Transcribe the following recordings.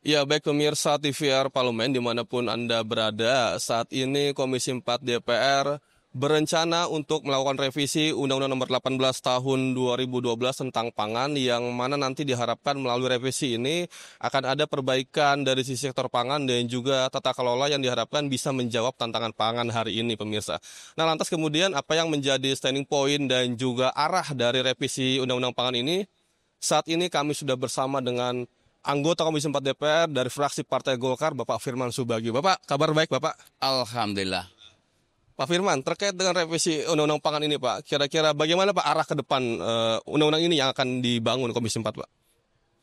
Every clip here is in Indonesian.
Ya, baik pemirsa TVR Parlemen dimanapun Anda berada, saat ini Komisi 4 DPR berencana untuk melakukan revisi Undang-Undang Nomor 18 Tahun 2012 tentang pangan yang mana nanti diharapkan melalui revisi ini akan ada perbaikan dari sisi sektor pangan dan juga tata kelola yang diharapkan bisa menjawab tantangan pangan hari ini pemirsa. Nah lantas kemudian apa yang menjadi standing point dan juga arah dari revisi Undang-Undang Pangan ini? Saat ini kami sudah bersama dengan anggota Komisi 4 DPR dari fraksi Partai Golkar, Bapak Firman Subagio. Bapak, kabar baik Bapak? Alhamdulillah. Pak Firman, terkait dengan revisi Undang-Undang Pangan ini Pak, kira-kira bagaimana Pak arah ke depan Undang-Undang ini yang akan dibangun Komisi 4 Pak?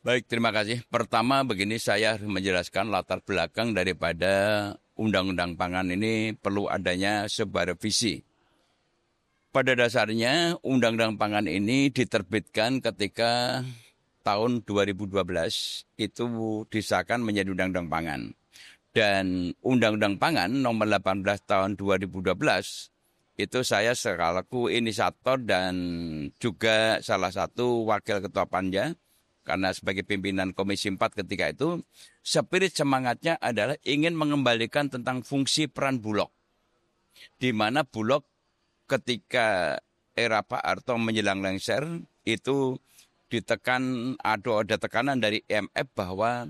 Baik, terima kasih. Pertama begini, saya harus menjelaskan latar belakang daripada Undang-Undang Pangan ini perlu adanya sebuah revisi. Pada dasarnya Undang-Undang Pangan ini diterbitkan ketika tahun 2012 itu disahkan menjadi Undang-Undang Pangan. Dan Undang-Undang Pangan nomor 18 tahun 2012 itu saya selaku inisiator dan juga salah satu wakil ketua Panja karena sebagai pimpinan Komisi 4 ketika itu spirit semangatnya adalah ingin mengembalikan tentang fungsi peran Bulog. Di mana Bulog ketika era Pak Harto menjelang lengser itu ditekan ada tekanan dari IMF bahwa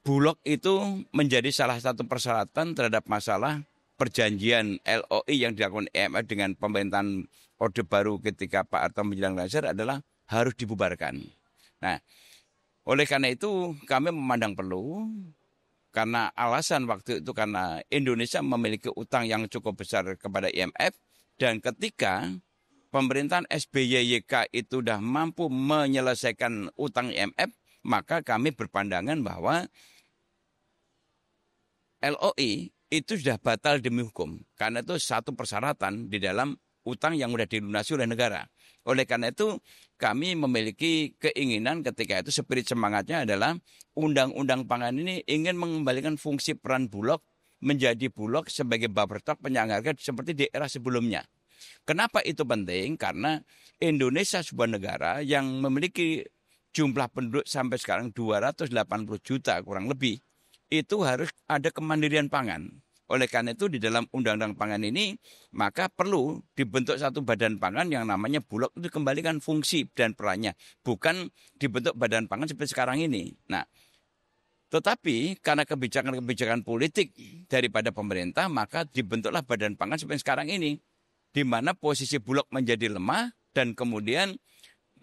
Bulog itu menjadi salah satu persyaratan terhadap masalah perjanjian LOI yang dilakukan IMF dengan pemerintahan Orde Baru ketika Pak Harto menjelang lengser adalah harus dibubarkan. Nah, oleh karena itu kami memandang perlu karena alasan waktu itu karena Indonesia memiliki utang yang cukup besar kepada IMF dan ketika pemerintahan SBY-YK itu sudah mampu menyelesaikan utang IMF, maka kami berpandangan bahwa LOI itu sudah batal demi hukum. Karena itu satu persyaratan di dalam utang yang sudah dilunasi oleh negara. Oleh karena itu kami memiliki keinginan ketika itu spirit semangatnya adalah Undang-Undang Pangan ini ingin mengembalikan fungsi peran Bulog menjadi Bulog sebagai bapertok penyangga harga seperti di era sebelumnya. Kenapa itu penting? Karena Indonesia sebuah negara yang memiliki jumlah penduduk sampai sekarang 280 juta kurang lebih. Itu harus ada kemandirian pangan. Oleh karena itu di dalam Undang-Undang Pangan ini maka perlu dibentuk satu badan pangan yang namanya Bulog itu dikembalikan fungsi dan perannya. Bukan dibentuk badan pangan seperti sekarang ini. Nah, tetapi karena kebijakan-kebijakan politik daripada pemerintah maka dibentuklah badan pangan seperti sekarang ini. Di mana posisi Bulog menjadi lemah dan kemudian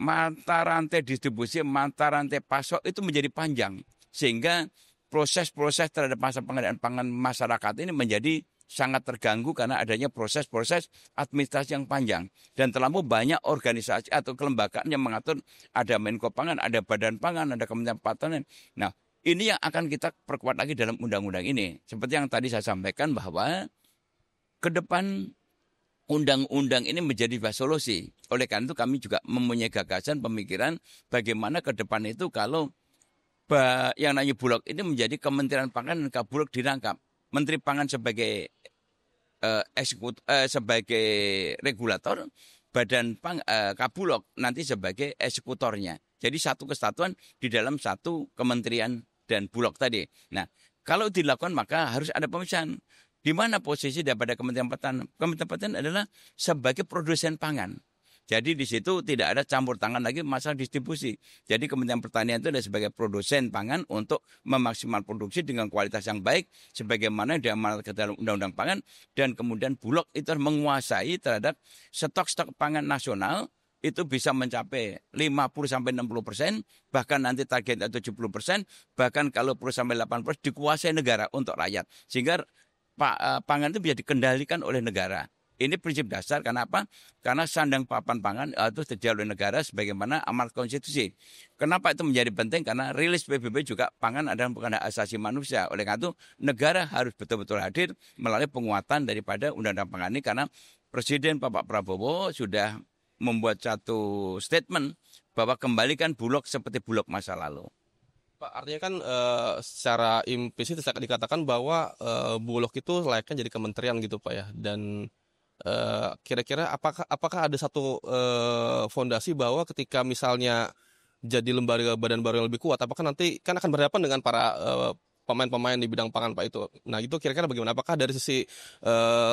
mata rantai distribusi, mata rantai pasok itu menjadi panjang. Sehingga proses-proses terhadap masa pengadaan pangan masyarakat ini menjadi sangat terganggu karena adanya proses-proses administrasi yang panjang. Dan terlalu banyak organisasi atau kelembagaan yang mengatur ada Menko Pangan, ada Badan Pangan, ada Kementerian Pertanian. Nah, ini yang akan kita perkuat lagi dalam undang-undang ini. Seperti yang tadi saya sampaikan bahwa ke depan undang-undang ini menjadi solusi. Oleh karena itu kami juga mempunyai gagasan pemikiran bagaimana ke depan itu kalau yang namanya Bulog ini menjadi Kementerian Pangan dan Kabulog dirangkap. Menteri Pangan sebagai sebagai regulator, Badan Kabulog nanti sebagai eksekutornya. Jadi satu kesatuan di dalam satu kementerian dan Bulog tadi. Nah, kalau dilakukan maka harus ada pemisahan. Di mana posisi daripada Kementerian Pertanian? Kementerian Pertanian adalah sebagai produsen pangan. Jadi di situ tidak ada campur tangan lagi masalah distribusi. Jadi Kementerian Pertanian itu adalah sebagai produsen pangan untuk memaksimal produksi dengan kualitas yang baik sebagaimana diamanatkan ke dalam Undang-Undang Pangan dan kemudian Bulog itu menguasai terhadap stok-stok pangan nasional itu bisa mencapai 50-60%, bahkan nanti targetnya 70%, bahkan kalau perlu sampai 80% dikuasai negara untuk rakyat. Sehingga pangan itu bisa dikendalikan oleh negara. Ini prinsip dasar, karena apa? Karena sandang papan pangan itu terjadi oleh negara sebagaimana amanat konstitusi. Kenapa itu menjadi penting? Karena rilis PBB juga pangan adalah bukan hak asasi manusia. Oleh karena itu negara harus betul-betul hadir melalui penguatan daripada undang-undang pangan ini. Karena Presiden Bapak Prabowo sudah membuat satu statement bahwa kembalikan Bulog seperti Bulog masa lalu. Pak, artinya kan secara implisit dikatakan bahwa Bulog itu layaknya jadi kementerian gitu Pak ya. Dan kira-kira apakah ada satu fondasi bahwa ketika misalnya jadi lembaga badan baru yang lebih kuat, apakah nanti kan akan berhadapan dengan para pemain-pemain di bidang pangan Pak itu. Nah itu kira-kira bagaimana? Apakah dari sisi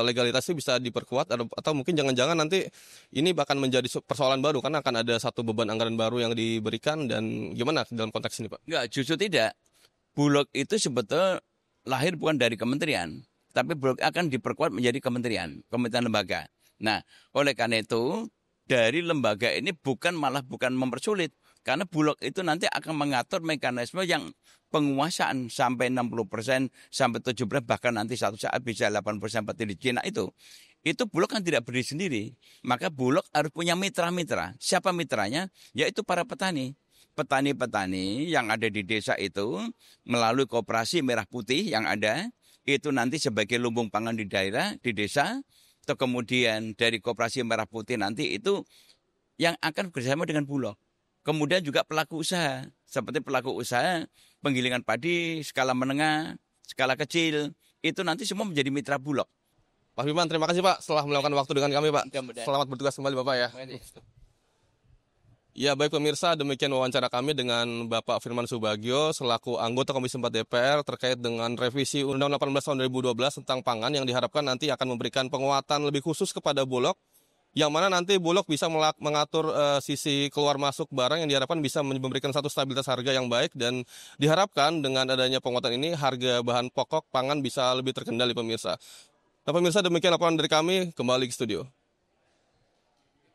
legalitasnya bisa diperkuat atau mungkin jangan-jangan nanti ini bahkan menjadi persoalan baru karena akan ada satu beban anggaran baru yang diberikan dan gimana dalam konteks ini Pak? Enggak, justru tidak. Bulog itu sebetulnya lahir bukan dari kementerian, tapi Bulog akan diperkuat menjadi kementerian lembaga. Nah, oleh karena itu dari lembaga ini bukan mempersulit, karena Bulog itu nanti akan mengatur mekanisme yang penguasaan sampai 60%, sampai 70%, bahkan nanti satu saat bisa 80% seperti di Cina itu. Itu Bulog kan tidak berdiri sendiri. Maka Bulog harus punya mitra-mitra. Siapa mitranya? Yaitu para petani. Petani-petani yang ada di desa itu melalui koperasi merah putih yang ada, itu nanti sebagai lumbung pangan di daerah, di desa, atau kemudian dari koperasi merah putih nanti itu yang akan bekerjasama dengan Bulog. Kemudian juga pelaku usaha, seperti pelaku usaha penggilingan padi skala menengah, skala kecil, itu nanti semua menjadi mitra Bulog. Pak Firman, terima kasih Pak setelah meluangkan waktu dengan kami Pak. Mudah-mudahan. Selamat bertugas kembali Bapak ya. Ya baik pemirsa, demikian wawancara kami dengan Bapak Firman Subagio selaku anggota Komisi 4 DPR terkait dengan revisi Undang-Undang 18 tahun 2012 tentang pangan yang diharapkan nanti akan memberikan penguatan lebih khusus kepada Bulog, yang mana nanti Bulog bisa mengatur sisi keluar masuk barang yang diharapkan bisa memberikan satu stabilitas harga yang baik, dan diharapkan dengan adanya penguatan ini harga bahan pokok pangan bisa lebih terkendali pemirsa. Nah pemirsa, demikian laporan dari kami, kembali ke studio.